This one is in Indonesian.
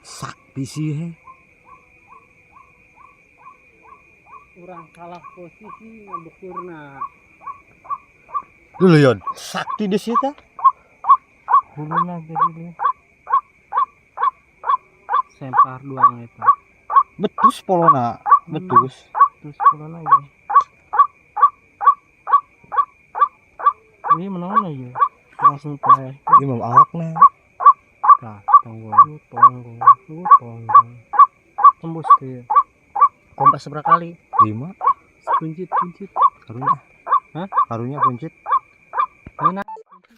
Sak bisi kurang salah posisi ngebekurna. dulu yon sakti di situ Huluna jadi sempar doang itu. betus polona betus Terus pulang lagi. Ini menang lagi. Langsung pakai. imam awakna Nah, tonggong. Tembus tuh ya. Kompas seberapa kali? 5 Kuncit. karunya Hah? karunya kuncit Mana?